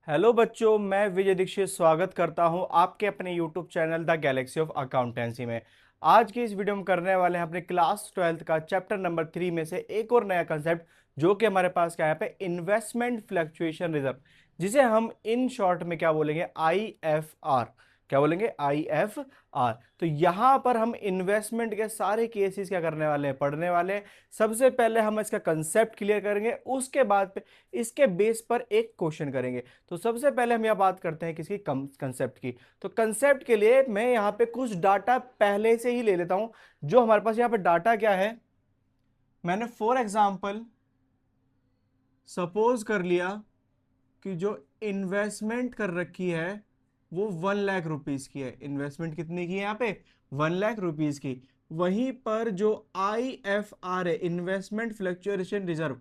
Hello बच्चों, मैं विजय दीक्षित स्वागत करता हूं आपके अपने YouTube channel the Galaxy of accountancy में। आज की इस वीडियो में करने वाले हैं अपने क्लास 12th का चैप्टर नंबर 3 में से एक और नया कंसेप्ट जो कि हमारे पास क्या है पे इन्वेस्टमेंट फ्लक्चुएशन रिजर्व, जिसे हम इन शॉर्ट में क्या बोलेंगे IFR। क्या बोलेंगे IFR। तो यहां पर हम इन्वेस्टमेंट के सारे केसेस क्या करने वाले हैं, पढ़ने वाले हैं। सबसे पहले हम इसका कंसेप्ट क्लियर करेंगे, उसके बाद पे इसके बेस पर एक क्वेश्चन करेंगे। तो सबसे पहले हम यह बात करते हैं किसकी, कंसेप्ट की। तो कंसेप्ट के लिए मैं यहाँ पे कुछ डाटा पहले से ही ले लेता हूं। जो हमारे पास यहाँ पे डाटा क्या है, मैंने फॉर एग्जांपल सपोज कर लिया कि जो इन्वेस्टमेंट कर रखी है वो 1 लाख रुपीज की है। इन्वेस्टमेंट कितने की है यहाँ पे, 1 लाख रुपीज की। वहीं पर जो IFR है, इन्वेस्टमेंट फ्लक्चुएशन रिजर्व,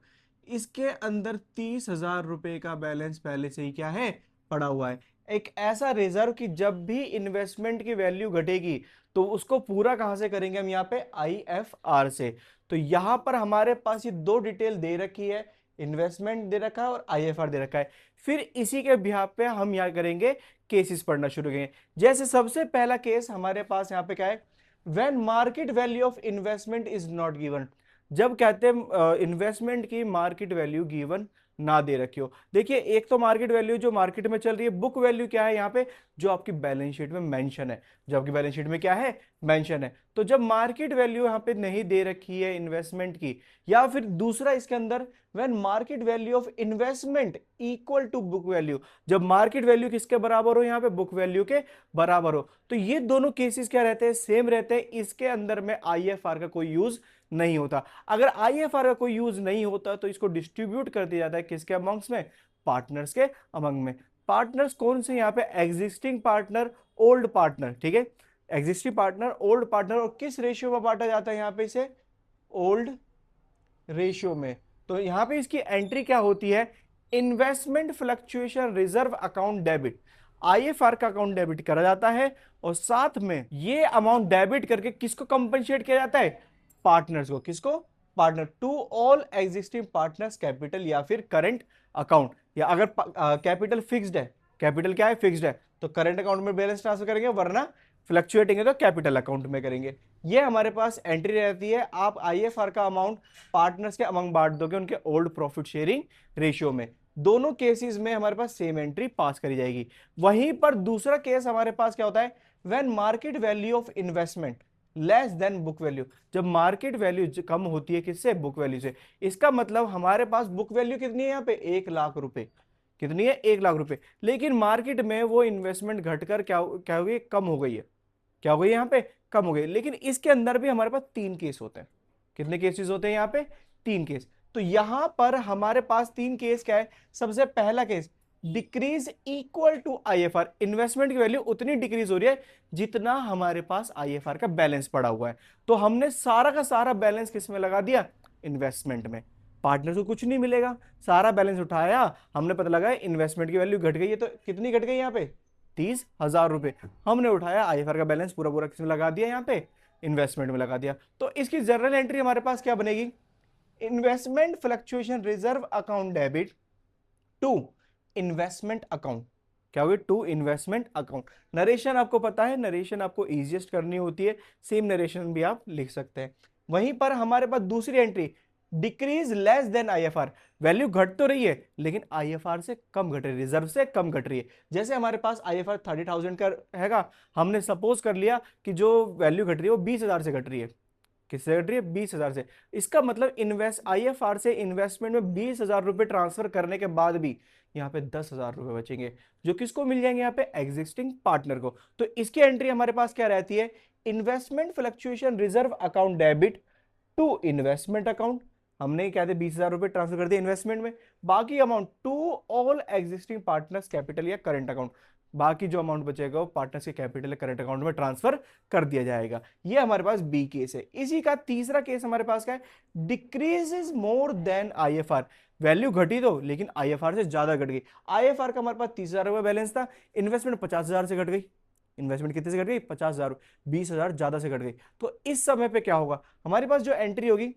इसके अंदर 30,000 रुपए का बैलेंस पहले से ही क्या है, पड़ा हुआ है। एक ऐसा रिजर्व कि जब भी इन्वेस्टमेंट की वैल्यू घटेगी तो उसको पूरा कहां से करेंगे हम, यहाँ पे IFR से। तो यहां पर हमारे पास ये दो डिटेल दे रखी है, इन्वेस्टमेंट दे रखा है और IFR दे रखा है। फिर इसी के बिहाफ पे हम यहाँ करेंगे केसेस पढ़ना शुरू करेंगे। जैसे सबसे पहला केस हमारे पास यहाँ पे क्या है, when market value of investment is not given. जब कहते हैं इन्वेस्टमेंट की मार्केट वैल्यू गिवन ना दे रखी हो। देखिए, एक तो मार्केट वैल्यू जो मार्केट में चल रही है, बुक वैल्यू क्या है यहाँ पे, जो आपकी बैलेंस शीट में मेंशन है। जो आपकी बैलेंस शीट में क्या है, मेंशन है। तो जब मार्केट वैल्यू यहाँ पे नहीं दे रखी है इन्वेस्टमेंट की, या फिर दूसरा इसके अंदर when market value of investment equal to book value, जब मार्केट वैल्यू किसके बराबर हो, यहाँ पे बुक वैल्यू के बराबर हो, तो ये दोनों केसेस क्या रहते हैं, सेम रहते हैं। इसके अंदर में IFR का कोई यूज नहीं होता। अगर IFR का कोई यूज नहीं होता तो इसको डिस्ट्रीब्यूट कर दिया जाता है किसके अमंग्स में, पार्टनर्स के अमंग में। पार्टनर्स कौन से यहाँ पे, एग्जिस्टिंग पार्टनर, ओल्ड पार्टनर। ठीक है, एग्जिस्टिंग पार्टनर, ओल्ड पार्टनर। और किस रेशियो में बांटा जाता है यहाँ पे इसे, ओल्ड रेशियो में। तो यहां पे इसकी एंट्री क्या होती है, investment fluctuation reserve account debit, IFR का अकाउंट डेबिट करा जाता है। और साथ में ये अमाउंट डेबिट करके किसको कंपनसेट किया जाता है, पार्टनर्स को। किसको, partner, to all existing partners capital या फिर करंट अकाउंट। या अगर कैपिटल फिक्स्ड है, कैपिटल क्या है, फिक्स्ड है, तो करंट अकाउंट में बैलेंस ट्रांसफर करेंगे, वरना फ्लक्चुएटिंग है तो कैपिटल अकाउंट में करेंगे। ये हमारे पास एंट्री रहती है। आप IFR का अमाउंट पार्टनर्स के अमंग बांट दोगे उनके ओल्ड प्रॉफिट शेयरिंग रेशियो में। दोनों केसेस में हमारे पास सेम एंट्री पास करी जाएगी। वहीं पर दूसरा केस हमारे पास क्या होता है, when market value of investment less than book value. जब मार्केट वैल्यू कम होती है किससे, बुक वैल्यू से। इसका मतलब हमारे पास बुक वैल्यू कितनी है यहाँ पे, 1 लाख रुपए। कितनी है, 1 लाख रुपए। लेकिन मार्केट में वो इन्वेस्टमेंट घटकर क्या हो गई, कम हो गई है। क्या हो गई यहाँ पे, कम हो गई। लेकिन इसके अंदर भी हमारे पास 3 केस होते हैं। कितने केसेस होते हैं यहाँ पे, 3 केस। तो यहां पर हमारे पास 3 केस क्या है। सबसे पहला case, decrease equal to IFR, investment की वैल्यू उतनी डिक्रीज हो रही है जितना हमारे पास IFR का बैलेंस पड़ा हुआ है। तो हमने सारा का सारा बैलेंस किस में लगा दिया, इन्वेस्टमेंट में। पार्टनर को कुछ नहीं मिलेगा, सारा बैलेंस उठाया हमने, पता लगा इन्वेस्टमेंट की वैल्यू घट गई है। तो कितनी घट गई यहाँ पे, 30,000 रुपए। हमने उठाया, IFR का बैलेंस पूरा पूरा किसमें लगा दिया, यहाँ पे इन्वेस्टमेंट में लगा दिया। तो इसकी जनरल एंट्री हमारे पास क्या बनेगी, investment fluctuation reserve account debit to investment account. क्या होगी, टू इन्वेस्टमेंट अकाउंट। नरेशन आपको पता है, नरेशन आपको इजीएस्ट करनी होती है, सेम नरेशन भी आप लिख सकते हैं। वहीं पर हमारे पास दूसरी entry, decrease less than IFR, value घट तो रही है लेकिन IFR से कम घट रही है, रिजर्व से कम घट रही है। जैसे हमारे पास IFR 30,000 का हैगा, हमने सपोज कर लिया कि जो वैल्यू घट रही है वो 20,000 से घट रही है। किससे घट रही है, 20,000 से। इसका मतलब IFR से इन्वेस्टमेंट में 20,000 रुपए ट्रांसफर करने के बाद भी यहाँ पे 10,000 रुपए बचेंगे, जो किसको मिल जाएंगे, यहाँ पे एग्जिस्टिंग पार्टनर को। तो इसकी एंट्री हमारे पास क्या रहती है, investment fluctuation reserve account debit to investment account. हमने क्या थे, 20,000 रुपए ट्रांसफर कर दिए इन्वेस्टमेंट में, बाकी amount to all existing partners capital या करंट अकाउंट। बाकी जो अमाउंट बचेगा वो पार्टनर्स के कैपिटल या करंट अकाउंट में ट्रांसफर कर दिया जाएगा। ये हमारे पास बी केस है। इसी का तीसरा केस हमारे पास क्या है, decreases more than IFR, value घटी तो लेकिन IFR से ज्यादा घट गई। IFR का हमारे पास 30,000 रुपए बैलेंस था, इन्वेस्टमेंट 50,000 से घट गई। इन्वेस्टमेंट कितने से घट गई, 50,000, 20,000 ज्यादा से घट गई। तो इस समय पे क्या होगा, हमारे पास जो एंट्री होगी,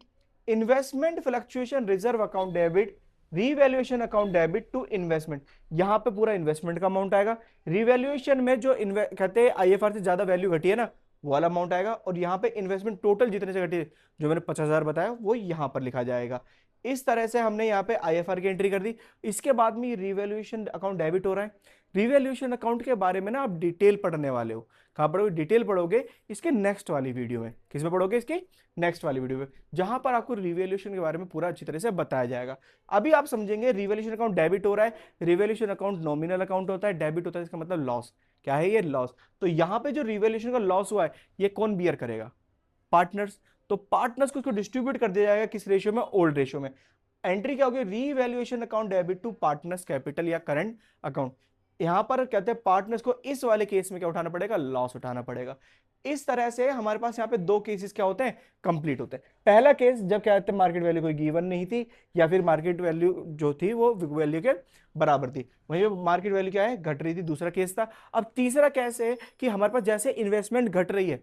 investment fluctuation reserve account debit revaluation account debit to investment, यहां पे पूरा इन्वेस्टमेंट का अमाउंट आएगा। रीवैल्यूएशन में जो कहते हैं आईएफआर से ज्यादा वैल्यू घटी है ना, वो वाला अमाउंट आएगा। और यहाँ पे इन्वेस्टमेंट टोटल जितने से घटी है, जो मैंने 50,000 बताया, वो यहाँ पर लिखा जाएगा। इस तरह से हमने यहाँ पे आईएफआर की एंट्री कर दी। इसके बाद में रिवैल्यूएशन अकाउंट डेबिट हो रहा है। रिवैल्यूएशन अकाउंट के बारे में ना आप डिटेल पढ़ने वाले हो। कहाँ पढ़ोगे? डिटेल पढ़ोगे इसके नेक्स्ट वाली वीडियो में। किसमें पढ़ोगे? इसके नेक्स्ट वाली वीडियो में, जहां पर आपको रिवैल्यूएशन के बारे में पूरा अच्छी तरह से बताया जाएगा। अभी आप समझेंगे रिवैल्यूएशन अकाउंट डेबिट हो रहा है। रिवैल्यूएशन अकाउंट नॉमिनल अकाउंट होता है, डेबिट होता है, इसका मतलब लॉस। क्या है ये? लॉस। तो यहां पे जो रिवैल्यूएशन का लॉस हुआ है, ये कौन बियर करेगा? पार्टनर्स। तो पार्टनर्स को इसको डिस्ट्रीब्यूट कर दिया जाएगा किस रेशियो में? ओल्ड रेशियो में। एंट्री क्या होगी? Revaluation account debit to partners capital या करंट अकाउंट। यहां पर कहते हैं पार्टनर्स को इस वाले केस में क्या उठाना पड़ेगा? लॉस उठाना पड़ेगा। इस तरह से हमारे पास यहाँ पे दो केसेस क्या होते हैं? कंप्लीट होते हैं। पहला केस जब क्या कहते हैं मार्केट वैल्यू कोई गिवन नहीं थी, या फिर मार्केट वैल्यू जो थी वो बुक वैल्यू के बराबर थी, वहीं पे मार्केट वैल्यू क्या है? घट रही थी। दूसरा केस था। अब तीसरा केस है कि हमारे पास जैसे इन्वेस्टमेंट घट रही है,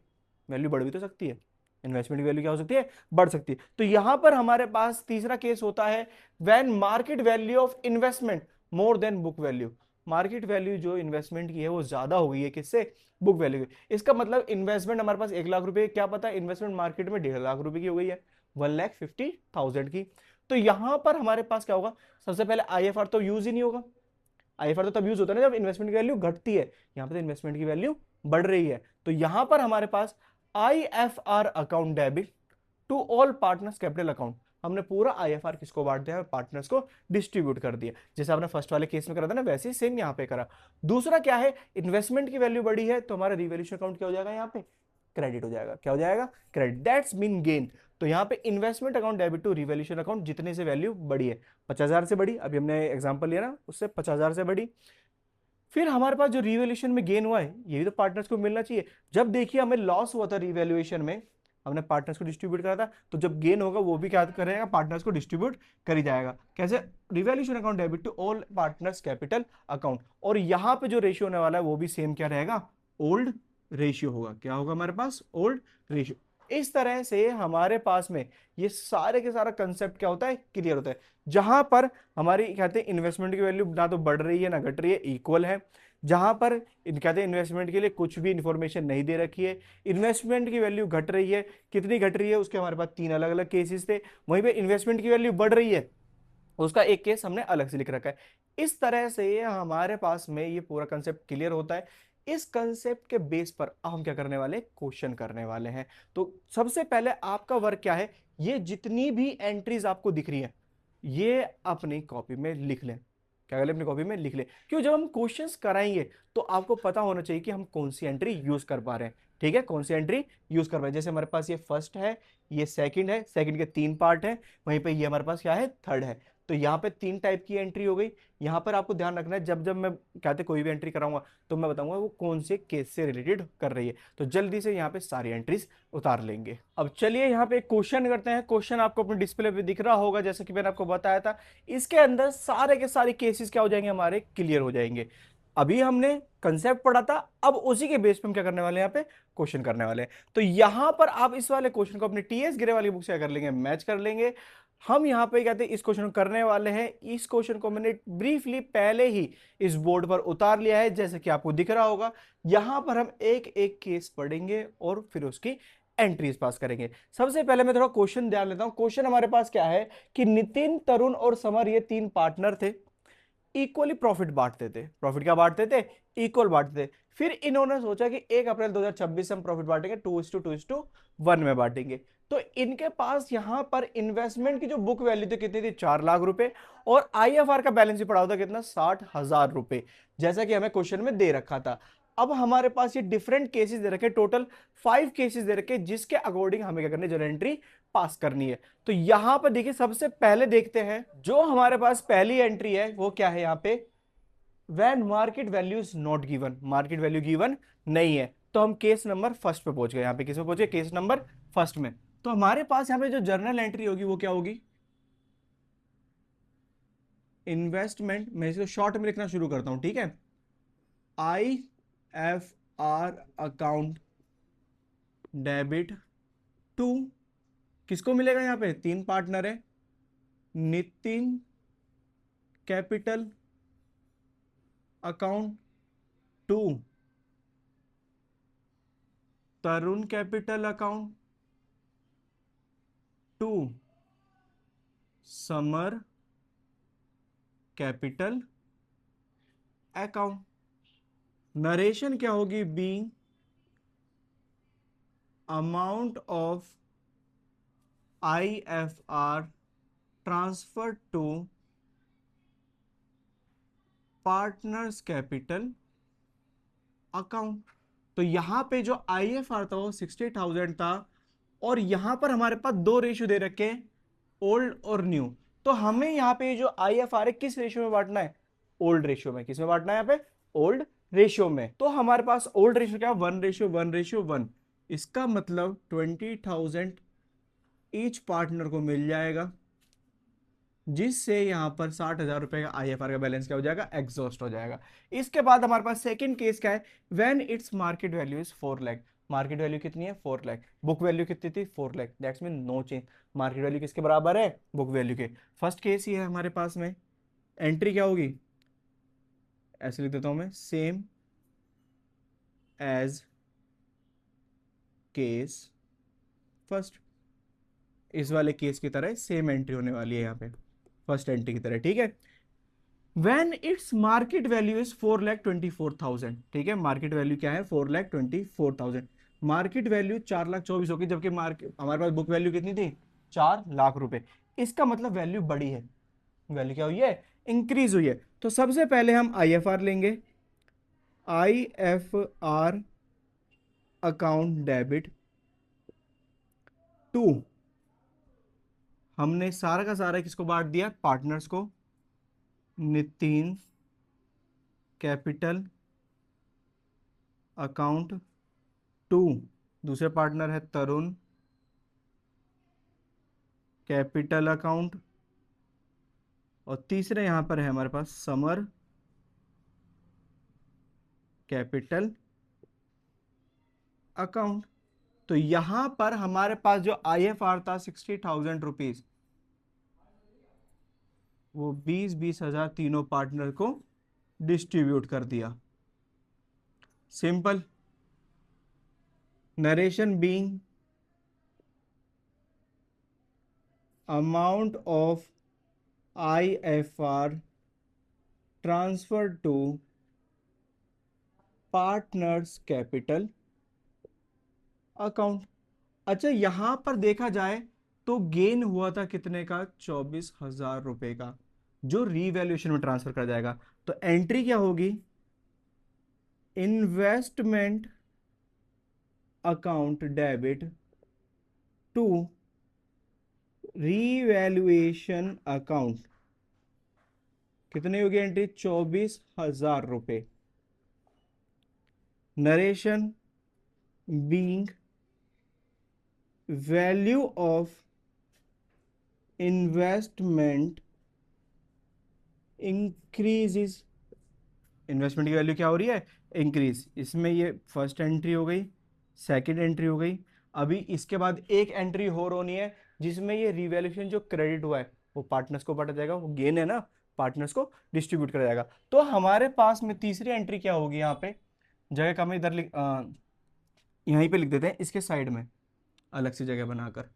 वैल्यू बढ़ भी तो सकती है। इन्वेस्टमेंट की वैल्यू क्या हो सकती है? बढ़ सकती है। तो यहां पर हमारे पास तीसरा केस होता है when market value of investment more than book value. Market value जो इन्वेस्टमेंट की है वो ज्यादा हो गई है किससे? बुक वैल्यू की। इसका मतलब इन्वेस्टमेंट हमारे पास 1 लाख रुपए, क्या पता इन्वेस्टमेंट मार्केट में 1.5 लाख रुपए की हो गई है, 1,50,000 की। तो यहां पर हमारे पास क्या होगा? सबसे पहले आईएफआर तो यूज ही नहीं होगा। आईएफआर तो तब यूज होता है ना जब इन्वेस्टमेंट की वैल्यू घटती है। यहां पर तो इन्वेस्टमेंट की वैल्यू बढ़ रही है, तो यहां पर हमारे पास IFR account debit to all partners capital account. हमने पूरा आईएफआर किसको बांट दिया? पार्टनर्स को डिस्ट्रीब्यूट कर दिया। जैसे आपने फर्स्ट वाले केस में करा था ना, वैसे ही सेम यहां पे करा। दूसरा क्या है? इन्वेस्टमेंट की वैल्यू बढ़ी है, तो हमारा रिवैल्यूएशन अकाउंट क्या हो जाएगा? यहाँ पे क्रेडिट हो जाएगा। क्या हो जाएगा? क्रेडिट। That's mean gain. तो यहाँ पे investment account debit to revaluation account, जितने से वैल्यू बढ़ी है, 50,000 से बढ़ी, अभी हमने एग्जांपल लिया ना, उससे 50,000 से बढ़ी। फिर हमारे पास जो रिवैल्यूएशन में गेन हुआ है, ये भी तो पार्टनर्स को मिलना चाहिए। जब देखिए हमें लॉस हुआ था रिवैल्यूएशन में, हमने पार्टनर्स को डिस्ट्रीब्यूट करा था, तो जब गेन होगा वो भी क्या करेगा? पार्टनर्स को डिस्ट्रीब्यूट कर ही जाएगा। कैसे? Revaluation account debit to all partners capital account. और यहां पे जो रेशियो होने वाला है वो भी सेम क्या रहेगा? ओल्ड रेशियो होगा। क्या होगा हमारे पास? Old ratio. इस तरह से हमारे पास में ये सारे के सारा कंसेप्ट क्या होता है? क्लियर होता है। जहां पर हमारी कहते हैं इन्वेस्टमेंट की वैल्यू ना तो बढ़ रही है ना घट रही है, इक्वल है। जहां पर कहते हैं इन्वेस्टमेंट के लिए कुछ भी इंफॉर्मेशन नहीं दे रखी है, इन्वेस्टमेंट की वैल्यू घट रही है, कितनी घट रही है उसके हमारे पास 3 अलग अलग केसेस थे। वहीं पे इन्वेस्टमेंट की वैल्यू बढ़ रही है, उसका एक केस हमने अलग से लिख रखा है। इस तरह से हमारे पास में ये पूरा कंसेप्ट क्लियर होता है। इस कंसेप्ट के बेस पर अब हम क्या करने वाले? क्वेश्चन करने वाले हैं। तो सबसे पहले आपका वर्क क्या है? ये जितनी भी एंट्रीज आपको दिख रही है, ये अपनी कॉपी में लिख लें। क्या करें? अपनी कॉपी में लिख लें। क्यों? जब हम क्वेश्चंस कराएंगे तो आपको पता होना चाहिए कि हम कौन सी एंट्री यूज कर पा रहे हैं। ठीक है? कौन सी एंट्री यूज कर पा रहे हैं। जैसे हमारे पास ये फर्स्ट है, ये सेकंड है, सेकंड के 3 पार्ट है, वहीं पे ये हमारे पास क्या है? थर्ड है। तो यहाँ पे 3 टाइप की एंट्री हो गई। यहाँ पर आपको ध्यान रखना है, जब जब मैं कहते कोई भी एंट्री कराऊंगा तो मैं बताऊंगा वो कौन से केस से रिलेटेड कर रही है। तो जल्दी से यहाँ पे सारी एंट्रीज उतार लेंगे। अब चलिए यहाँ पे एक क्वेश्चन करते हैं। क्वेश्चन आपको अपने डिस्प्ले पे दिख रहा होगा, जैसा कि मैंने आपको बताया था। इसके अंदर सारे के सारे केसेस क्या हो जाएंगे? हमारे क्लियर हो जाएंगे। अभी हमने कंसेप्ट पढ़ा था, अब उसी के बेस पे हम क्या करने वाले हैं? यहाँ पे क्वेश्चन करने वाले हैं। तो यहां पर आप इस वाले क्वेश्चन को अपने टीएस गिरे वाली बुक से क्या कर लेंगे? मैच कर लेंगे। हम यहां पे कहते हैं इस क्वेश्चन को करने वाले हैं। इस क्वेश्चन को मैंने ब्रीफली पहले ही इस बोर्ड पर उतार लिया है, जैसे कि आपको दिख रहा होगा। यहां पर हम एक एक केस पढ़ेंगे और फिर उसकी एंट्रीज पास करेंगे। सबसे पहले मैं थोड़ा क्वेश्चन ध्यान लेता हूं। क्वेश्चन हमारे पास क्या है कि नितिन, तरुण और समर, ये 3 पार्टनर थे, इक्वली प्रॉफिट बांटते थे। प्रॉफिट क्या बांटते थे? इक्वल बांटते थे। फिर इन्होंने सोचा कि 1 अप्रैल 2026 हम प्रॉफिट बांटेंगे 2:2:1 में बांटेंगे। तो इनके पास यहां पर इन्वेस्टमेंट की जो बुक वैल्यू थी कितनी थी? 4 लाख रुपए। और आईएफआर का बैलेंस भी पड़ा होता कितना? 60,000 रुपए, जैसा कि हमें क्वेश्चन में दे रखा था। अब हमारे पास ये डिफरेंट केसेस दे रखे, टोटल 5 केसेस दे रखे, जिसके अकॉर्डिंग हमें क्या करनी है? जनरल एंट्री पास करनी है। तो यहां पर देखिए, सबसे पहले देखते हैं जो हमारे पास पहली एंट्री है वो क्या है? यहां पे when market value is not given, market value given नहीं है। तो हम केस नंबर फर्स्ट पे पहुंच गए। यहां पे किस में पहुंचे? केस नंबर फर्स्ट में। तो हमारे पास यहां पे जो जर्नल एंट्री होगी वो क्या होगी? इन्वेस्टमेंट। मैं इसको शॉर्ट में लिखना शुरू करता हूं, ठीक है? I F R account debit to, किसको मिलेगा? यहां पे 3 पार्टनर है, Nitin, capital account 2, Tarun capital account 2, Samar capital account. Narration क्या होगी? Being amount of IFR transfer to partners capital account. तो यहां पे जो IFR था वो 60,000 था, और यहां पर हमारे पास दो रेशियो दे रखे हैं, ओल्ड और न्यू। तो हमें यहाँ पे जो IFR है किस रेशियो में बांटना है? ओल्ड रेशियो में। किस में बांटना है? यहाँ पे ओल्ड रेशियो में। तो हमारे पास ओल्ड रेशियो क्या? 1:1:1। इसका मतलब 20,000 ईच पार्टनर को मिल जाएगा, जिससे यहां पर 60,000 रुपए का IFR का बैलेंस क्या हो जाएगा? एग्जॉस्ट हो जाएगा। इसके बाद हमारे पास सेकंड केस क्या है? When its market value is 4 lakh. Market value कितनी है? 4 लाख। बुक वैल्यू कितनी थी? 4 lakh. That's mean no change. Market value किसके बराबर है? बुक वैल्यू के। फर्स्ट केस ही है हमारे पास में। एंट्री क्या होगी? ऐसे लिख देता हूं मैं, सेम एज केस फर्स्ट। इस वाले केस की तरह सेम एंट्री होने वाली है यहाँ पे, फर्स्ट एंट्री की तरह। ठीक है। When its market value is 4,24,000। ठीक है, मार्केट वैल्यू क्या है? 4,24,000। मार्केट वैल्यू 4,24,000 होगी, जबकि मार्केट हमारे पास बुक वैल्यू कितनी थी? 4,00,000 रुपए। इसका मतलब वैल्यू बढ़ी है। वैल्यू क्या हुई है? इंक्रीज हुई है। तो सबसे पहले हम IFR लेंगे। IFR account debit 2। हमने सारा का सारा किसको बांट दिया? पार्टनर्स को। नितिन कैपिटल अकाउंट 2, दूसरे पार्टनर है तरुण कैपिटल अकाउंट, और तीसरे यहां पर है हमारे पास समर कैपिटल अकाउंट। तो यहां पर हमारे पास जो IFR था 60,000 रुपीज, वो 20,000 तीनों पार्टनर को डिस्ट्रीब्यूट कर दिया। Simple. Narration being amount of IFR transfer to partners capital account. अच्छा, यहां पर देखा जाए तो गेन हुआ था कितने का? 24,000 रुपए का, जो रीवैल्यूएशन में ट्रांसफर कर जाएगा। तो एंट्री क्या होगी? Investment account debit to revaluation account. कितनी होगी एंट्री? 24,000 रुपए। Narration being value of investment increases. Investment की वैल्यू क्या हो रही है? इंक्रीज। इसमें ये फर्स्ट एंट्री हो गई, सेकंड एंट्री हो गई। अभी इसके बाद एक एंट्री और होनी है, जिसमें ये रिवैल्यूएशन जो क्रेडिट हुआ है वो पार्टनर्स को बांटा जाएगा। वो गेन है ना, पार्टनर्स को डिस्ट्रीब्यूट करा जाएगा। तो हमारे पास में तीसरी एंट्री क्या होगी? यहाँ पे जगह कम है, इधर यहीं पे लिख देते हैं, इसके साइड में अलग से जगह बनाकर।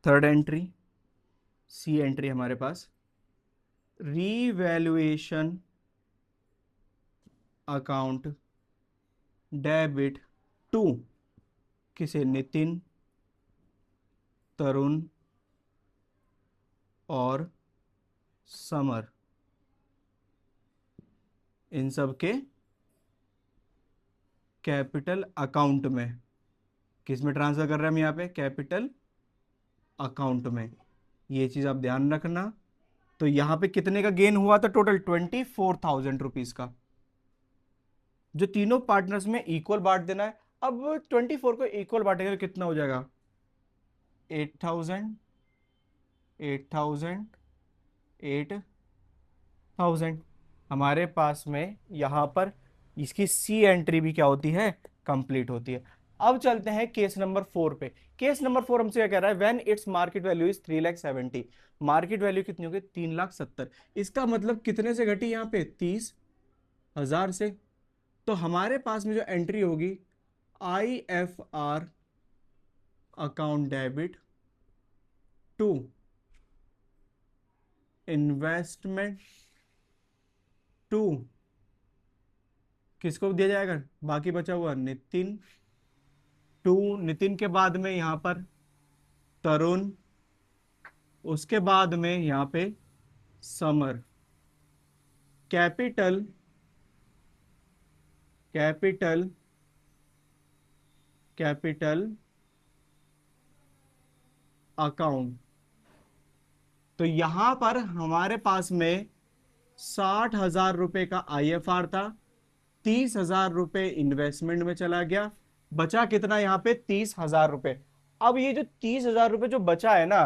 थर्ड एंट्री, सी एंट्री हमारे पास, रीवैल्यूएशन अकाउंट डेबिट टू किसे? नितिन, तरुण और समर, इन सब के कैपिटल अकाउंट में। किस में ट्रांसफर कर रहे हैं हम? यहाँ पे कैपिटल अकाउंट में। ये चीज आप ध्यान रखना। तो यहां पे कितने का गेन हुआ था? टोटल 24,000 रुपीज का, जो तीनों पार्टनर्स में इक्वल बांट देना है। अब 24 को इक्वल बांटेंगे तो कितना हो जाएगा? 8,000, 8,000, 8,000। हमारे पास में यहां पर इसकी सी एंट्री भी क्या होती है? कंप्लीट होती है। अब चलते हैं केस नंबर 4 पे। केस नंबर 4 हमसे क्या कह रहा है, when its market value is 3,70,000, market value कितनी होगी 3,70,000। इसका मतलब कितने से घटी यहाँ पे 30,000 से। तो हमारे पास में जो एंट्री होगी IFR account debit to investment to, किसको दिया जाएगा, बाकी बचा हुआ नितिन, टू नितिन के बाद में यहां पर तरुण, उसके बाद में यहां पे समर, कैपिटल कैपिटल कैपिटल अकाउंट। तो यहां पर हमारे पास में 60,000 रुपए का IFR था, 30,000 रुपए इन्वेस्टमेंट में चला गया, बचा कितना यहाँ पे 30,000 रुपए। अब ये जो 30,000 रुपए जो बचा है ना,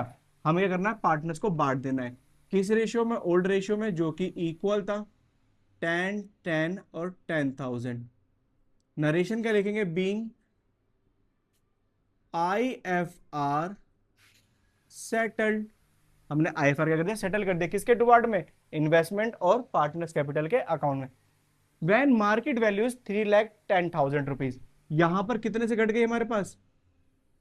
हमें क्या करना है, पार्टनर्स को बांट देना है। किस रेशियो में, ओल्ड रेशियो में, जो कि इक्वल था 10 10 और 10,000। नरेशन क्या लिखेंगे, बीइंग IFR सेटल्ड। हमने IFR क्या कर दिया, सेटल कर दिया, किसके टू पार्ट में, इन्वेस्टमेंट और पार्टनर्स कैपिटल के अकाउंट में। When market value is 3,10,000 rupees, यहां पर कितने से घट गई हमारे पास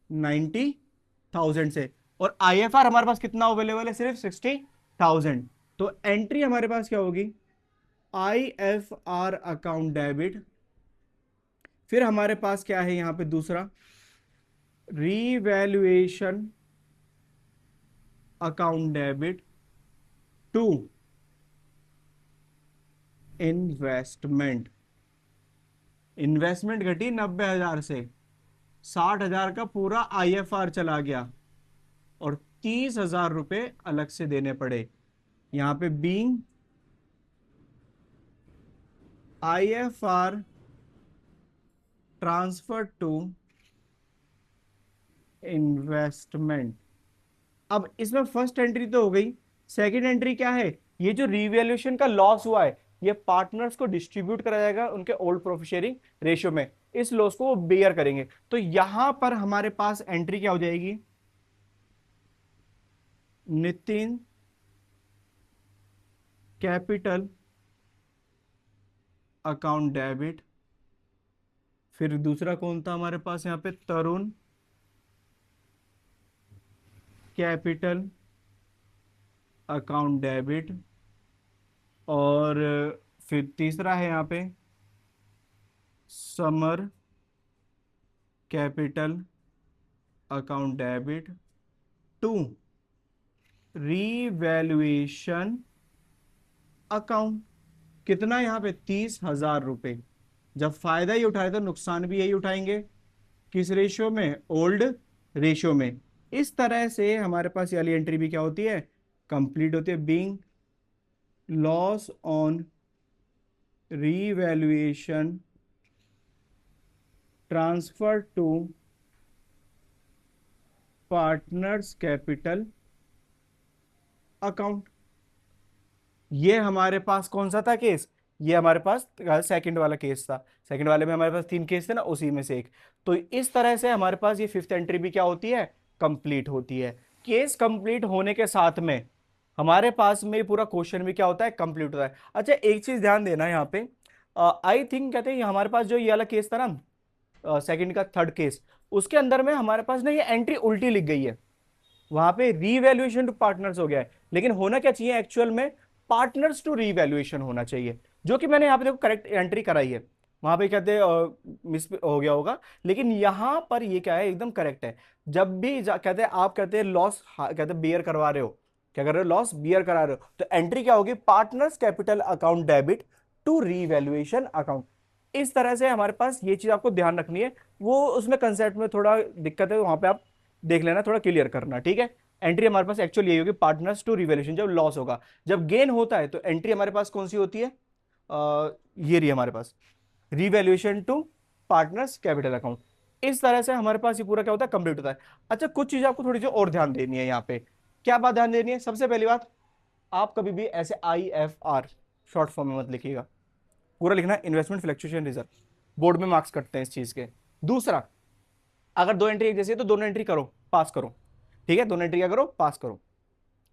90,000 से, और IFR हमारे पास कितना अवेलेबल है, सिर्फ 60,000। तो एंट्री हमारे पास क्या होगी, IFR अकाउंट डेबिट, फिर हमारे पास क्या है यहां पे दूसरा, revaluation account debit to investment. Investment घटी 90,000 से, 60,000 का पूरा IFR चला गया, और 30,000 रुपए अलग से देने पड़े। यहां पे being IFR transfer to investment. अब इसमें फर्स्ट एंट्री तो हो गई, सेकंड एंट्री क्या है, ये जो रिवैल्यूएशन का लॉस हुआ है, ये पार्टनर्स को डिस्ट्रीब्यूट करा जाएगा उनके ओल्ड प्रॉफिट शेयरिंग रेशियो में, इस लॉस को वो बेयर करेंगे। तो यहां पर हमारे पास एंट्री क्या हो जाएगी, नितिन कैपिटल अकाउंट डेबिट, फिर दूसरा कौन था हमारे पास यहां पे, तरुण कैपिटल अकाउंट डेबिट, और फिर तीसरा है यहां पे समर capital account debit to revaluation account. कितना यहां पे 30,000 रुपए। जब फायदा ही उठाए तो नुकसान भी यही उठाएंगे, किस रेशियो में, ओल्ड रेशियो में। इस तरह से हमारे पास ये वाली एंट्री भी क्या होती है, कंप्लीट होती है, being loss on revaluation transfer to partners capital account. ये हमारे पास कौन सा था केस, ये हमारे पास सेकंड वाला केस था। सेकंड वाले में हमारे पास 3 केस थे ना, उसी में से एक। तो इस तरह से हमारे पास ये फिफ्थ एंट्री भी क्या होती है, कंप्लीट होती है। केस कंप्लीट होने के साथ में हमारे पास में पूरा क्वेश्चन भी क्या होता है, कंप्लीट होता है। अच्छा एक चीज ध्यान देना यहाँ पे, आई थिंक कहते हैं हमारे पास जो ये वाला केस था ना, सेकंड का थर्ड केस, उसके अंदर में हमारे पास ना ये एंट्री उल्टी लिख गई है, वहां पे रीवैल्यूएशन टू पार्टनर्स हो गया है, लेकिन होना क्या चाहिए एक्चुअल में, पार्टनर्स टू रीवैल्यूएशन होना चाहिए, जो कि मैंने यहाँ पे देखो करेक्ट एंट्री कराई है। वहां पे कहते मिस हो गया होगा, लेकिन यहां पर ये क्या है, एकदम करेक्ट है। जब भी कहते हैं आप कहते हैं लॉस, कहते हैं बियर करवा रहे हो, क्या कर रहे हो, लॉस बियर करा रहे हो, तो एंट्री क्या होगी, partners capital account debit to revaluation account. इस तरह से हमारे पास ये चीज आपको ध्यान रखनी है, वो उसमें कंसेप्ट में थोड़ा दिक्कत है, वहां पे आप देख लेना, थोड़ा क्लियर करना, ठीक है। एंट्री हमारे पास एक्चुअली यही होगी, पार्टनर्स टू रिवैल्यूएशन जब लॉस होगा। जब गेन होता है तो एंट्री हमारे पास कौन सी होती है, ये रही हमारे पास, revaluation to partners capital account. इस तरह से हमारे पास ये पूरा क्या होता है, कंप्लीट होता है। अच्छा कुछ चीजें आपको थोड़ी सी और ध्यान देनी है यहाँ पे। क्या बात ध्यान देनी है, सबसे पहली बात, आप कभी भी ऐसे IFR शॉर्ट फॉर्म में मत लिखिएगा, पूरा लिखना इन्वेस्टमेंट फ्लक्चुएशन रिजर्व, बोर्ड में मार्क्स कटते हैं इस चीज के। दूसरा, अगर दो एंट्री एक जैसी है तो दोनों एंट्री करो, पास करो, ठीक है, दोनों एंट्री क्या करो, पास करो।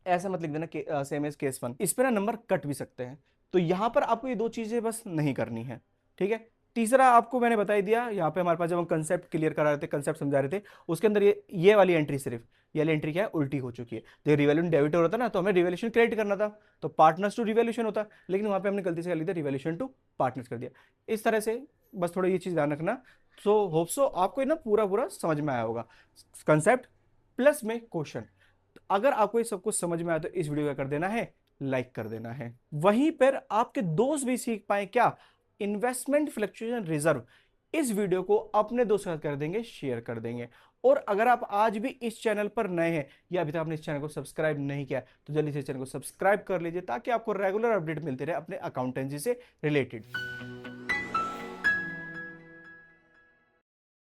ऐसा मत लिख देना सेम एज केस वन, इस पे ना नंबर कट भी सकते हैं। तो यहां पर आपको ये दो चीजें बस नहीं करनी है, ठीक है। तीसरा आपको मैंने बता ही दिया, यहाँ पे हमारे पास जब हम कंसेप्ट क्लियर करा रहे थे, कंसेप्ट समझा रहे थे, उसके अंदर ये वाली एंट्री सिर्फ, ये वाली एंट्री क्या है, उल्टी हो चुकी है। जब रिवैल्यूशन डेबिट होता ना, तो हमें रिवैल्यूशन क्रेडिट करना था, तो पार्टनर्स टू रिवैल्यूशन होता, लेकिन वहां पे हमने गलती से कर लिया, रिवैल्यूशन टू पार्टनर्स कर दिया। इस तरह से बस थोड़ा ये चीज ध्यान रखना। सो होप सो आपको ना पूरा पूरा समझ में आया होगा, कंसेप्ट प्लस में क्वेश्चन। अगर आपको ये सब कुछ समझ में आया तो इस वीडियो का कर देना है, लाइक कर देना है। वहीं पर आपके दोस्त भी सीख पाए क्या, इन्वेस्टमेंट फ्लक्चुएशन रिजर्व, इस वीडियो को अपने दोस्त के साथ कर देंगे, शेयर कर देंगे। और अगर आप आज भी इस चैनल पर नए हैं या अभी तक आपने इस चैनल को सब्सक्राइब नहीं किया, तो जल्दी से चैनल को सब्सक्राइब कर लीजिए, ताकि आपको रेगुलर अपडेट मिलते रहे अपने अकाउंटेंसी से रिलेटेड।